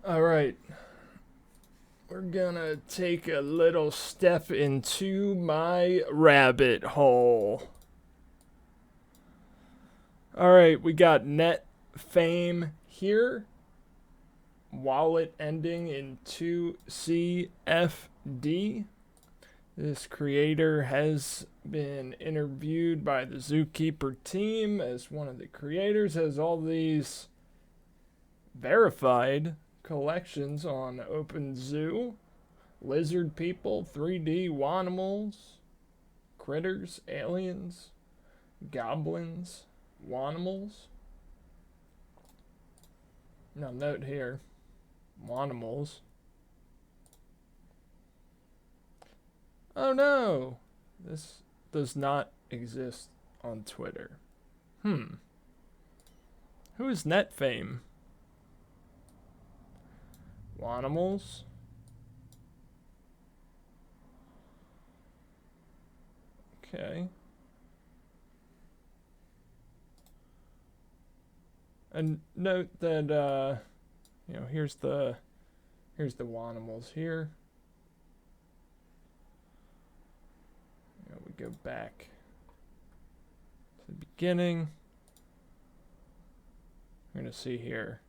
All right. We're gonna take a little step into my rabbit hole. All right, we got Netfame here. Wallet ending in 2CFD. This creator has been interviewed by the Zookeeper team as one of the creators, has all these verified collections on OpenZoo. Lizard people, 3D Wanimals, critters, aliens, goblins, Wanimals. Now note here, Wanimals. Oh no, this does not exist on Twitter. Who is Netfame? Wanimals. Okay. And note that here's the Wanimals here. We go back to the beginning. We're gonna see here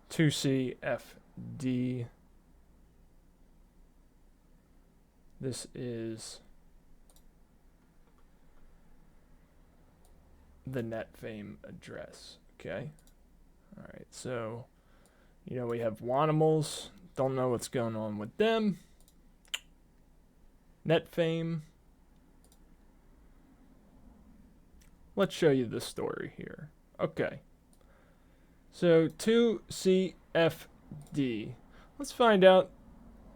2CFD. This is the Netfame address. Okay. All right. So, we have Wanimals. Don't know what's going on with them. Netfame. Let's show you the story here. Okay. So 2CFD. Let's find out.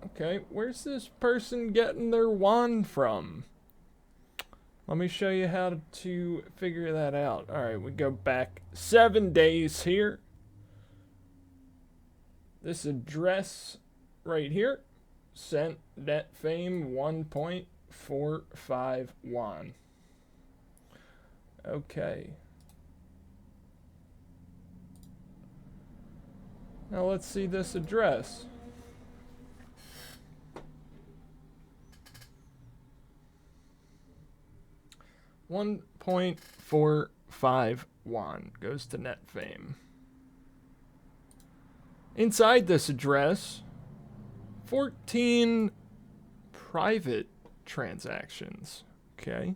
Okay, where's this person getting their wand from? Let me show you how to figure that out. All right, we go back 7 days here. This address right here sent Netfame 1.45 Wan. Okay. Now let's see this address. $1.45 Wan goes to Netfame. Inside this address, 14 private transactions. Okay.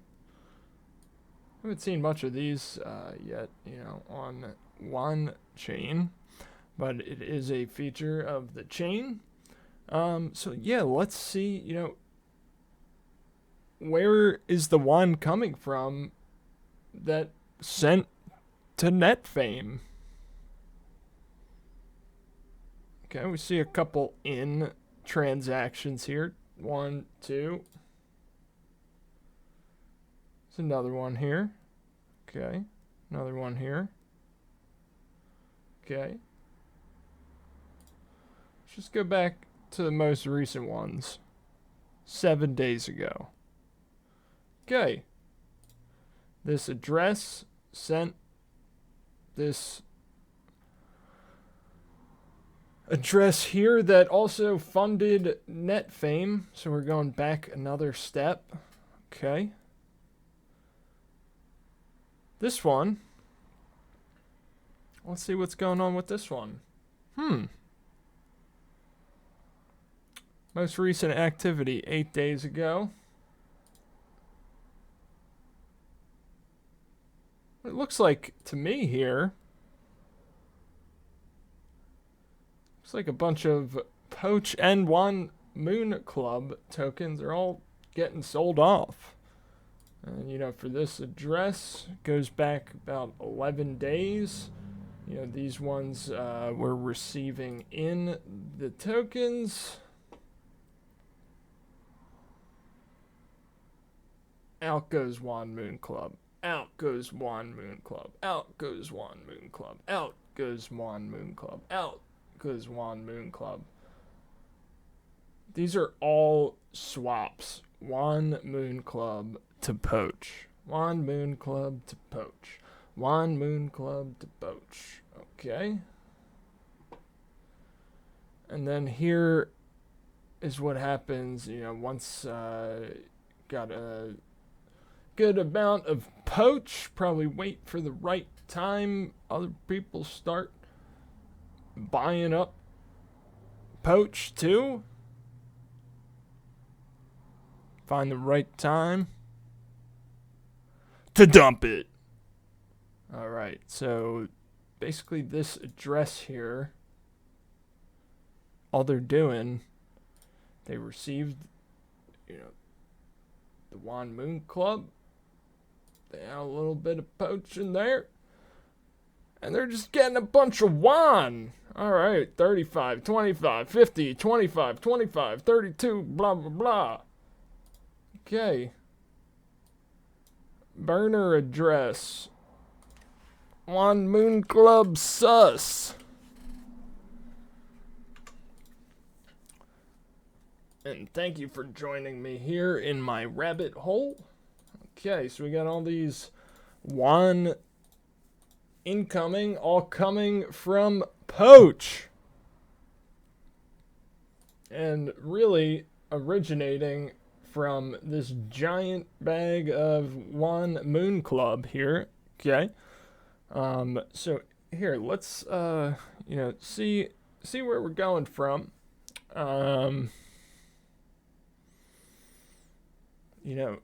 Haven't seen much of these yet, on one chain, but it is a feature of the chain. So yeah, let's see, where is the one coming from that sent to Netfame? Okay, we see a couple in transactions here. 1, 2. There's another one here. Okay, another one here. Okay. Let's just go back to the most recent ones. 7 days ago. Okay. This address sent this address here that also funded Netfame. So we're going back another step. Okay. This one. Let's see what's going on with this one. Most recent activity 8 days ago. It looks like to me here, looks like a bunch of POACH and Wan Moon Club tokens are all getting sold off. And for this address, it goes back about 11 days. These ones were receiving in the tokens. Out goes Wan Moon Club. Out goes Wan Moon Club. Out goes Wan Moon Club. Out goes Wan Moon Club. Out goes Wan Moon Club. These are all swaps. Wan Moon Club to POACH. Wan Moon Club to POACH. Wan Moon Club to POACH. Okay. And then here is what happens, once got a good amount of POACH. Probably wait for the right time. Other people start buying up POACH too. Find the right time to dump it. Alright, so basically this address here, all they're doing, they received, the Wan Moon Club. They had a little bit of POACH in there. And they're just getting a bunch of Wan. Alright, 35, 25, 50, 25, 25, 32, blah, blah, blah. Okay. Burner address. Wan Moon Club sus. And thank you for joining me here in my rabbit hole. Okay, so we got all these Wan incoming, all coming from POACH. And really originating from this giant bag of Wan Moon Club here. Okay. So here, let's see where we're going from.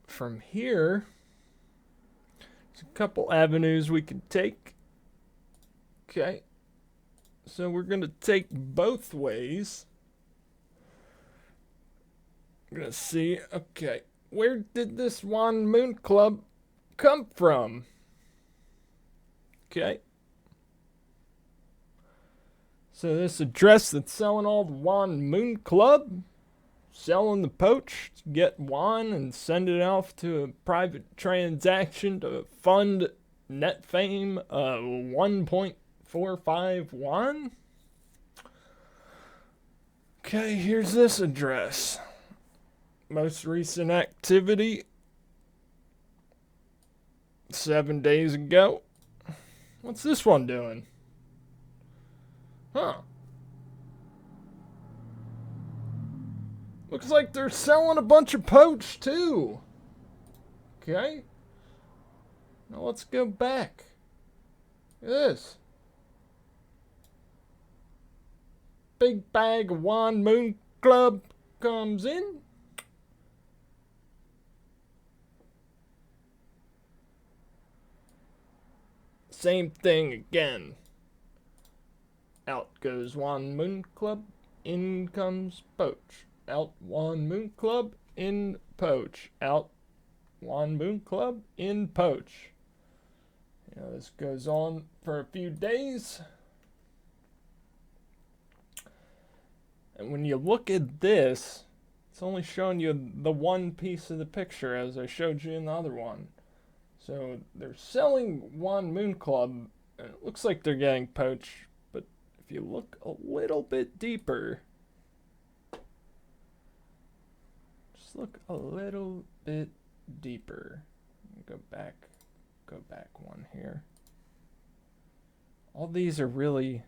From here, there's a couple avenues we could take. Okay. So we're going to take both ways. We're going to see, okay, where did this Wan Moon Club come from? Okay. So this address that's selling all the Wan Moon Club, selling the POACH to get Wan and send it off to a private transaction to fund Netfame 1.45 Wan. Okay, here's this address. Most recent activity 7 days ago. What's this one doing? Huh. Looks like they're selling a bunch of POACH too. Okay. Now let's go back. Look at this. Big bag of Wan Moon Club comes in. Same thing again. Out goes Wan Moon Club, in comes POACH. Out Wan Moon Club, in POACH. Out Wan Moon Club, in POACH. This goes on for a few days. And when you look at this, it's only showing you the one piece of the picture as I showed you in the other one. So they're selling Wan Moon Club, and it looks like they're getting POACH, but if you look a little bit deeper, just look a little bit deeper. Go back one here. All these are really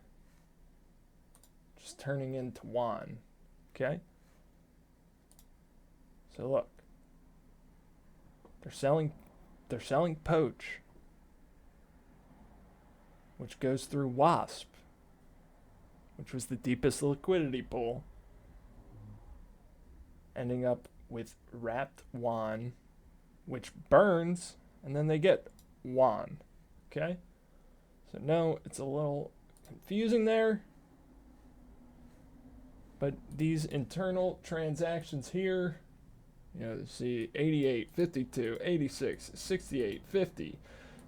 just turning into Wan, okay? So look, they're selling POACH, which goes through WASP, which was the deepest liquidity pool, ending up with wrapped Wan, which burns, and then they get Wan, okay? So no, it's a little confusing there, but these internal transactions here, see 88, 52, 86, 68, 50,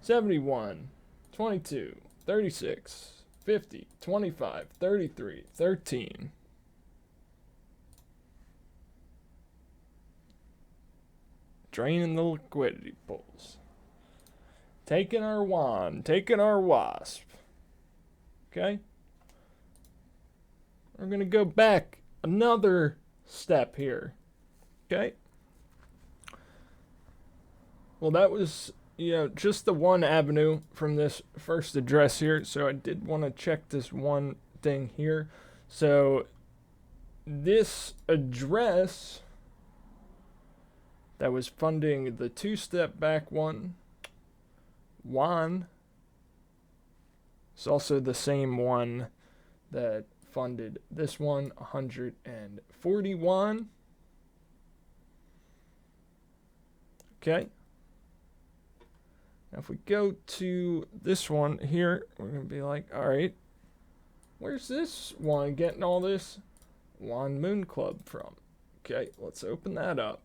71, 22, 36, 50, 25, 33, 13. Draining the liquidity pools. Taking our Wan, taking our WASP. Okay? We're going to go back another step here. Okay? Well, that was just the one avenue from this first address here. So I did want to check this one thing here. So this address that was funding the two-step back one, Wan, it's also the same one that funded this one, 141. Okay. Now if we go to this one here, we're going to be like, all right, where's this one getting all this Wan Moon Club from? Okay, let's open that up.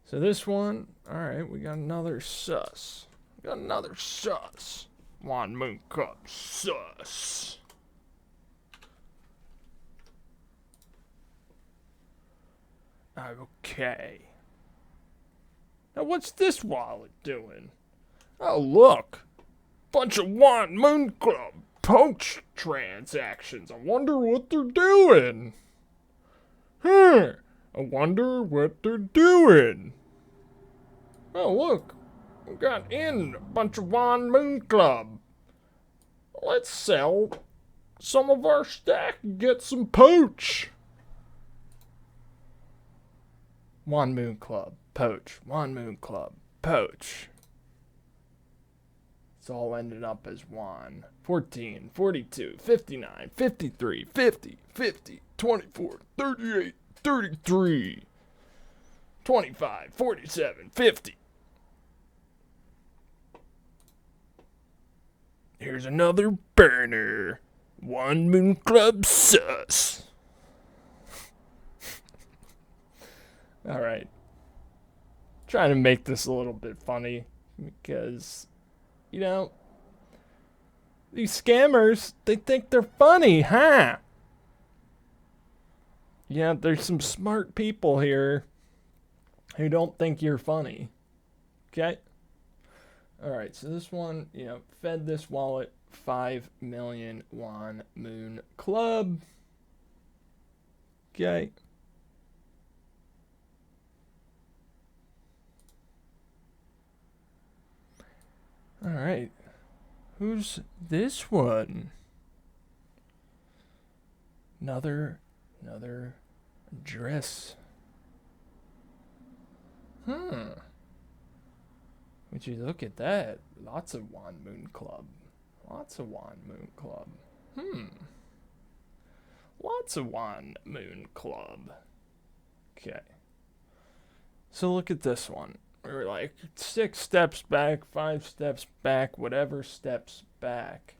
So this one, all right, we got another sus. We got another sus. Wan Moon Club sus. Okay. Now what's this wallet doing? Oh look, bunch of Wan Moon Club POACH transactions. I wonder what they're doing. I wonder what they're doing. Oh look, we got in a bunch of Wan Moon Club. Let's sell some of our stack and get some POACH. Wan Moon Club, POACH, Wan Moon Club, POACH. It's all ended up as Wan. 14, 42, 59, 53, 50, 50, 24, 38, 33, 25, 47, 50. Here's another burner. Wan Moon Club sus. All right. Trying to make this a little bit funny because, these scammers, they think they're funny, huh? Yeah, there's some smart people here who don't think you're funny. Okay? Alright, so this one, fed this wallet 5 million Wan Moon Club. Okay. Alright. Who's this one? Another address. Would you look at that? Lots of Wan Moon Club. Lots of Wan Moon Club. Lots of Wan Moon Club. Okay. So look at this one. We're like 6 steps back, 5 steps back, whatever steps back.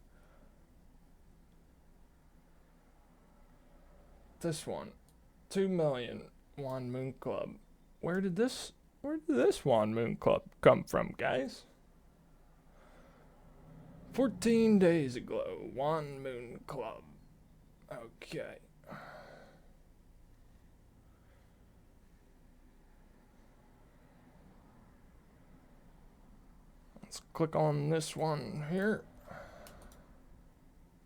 This one, 2 million Wan Moon Club. Where did this Wan Moon Club come from, guys? 14 days ago, Wan Moon Club. Okay. Let's click on this one here.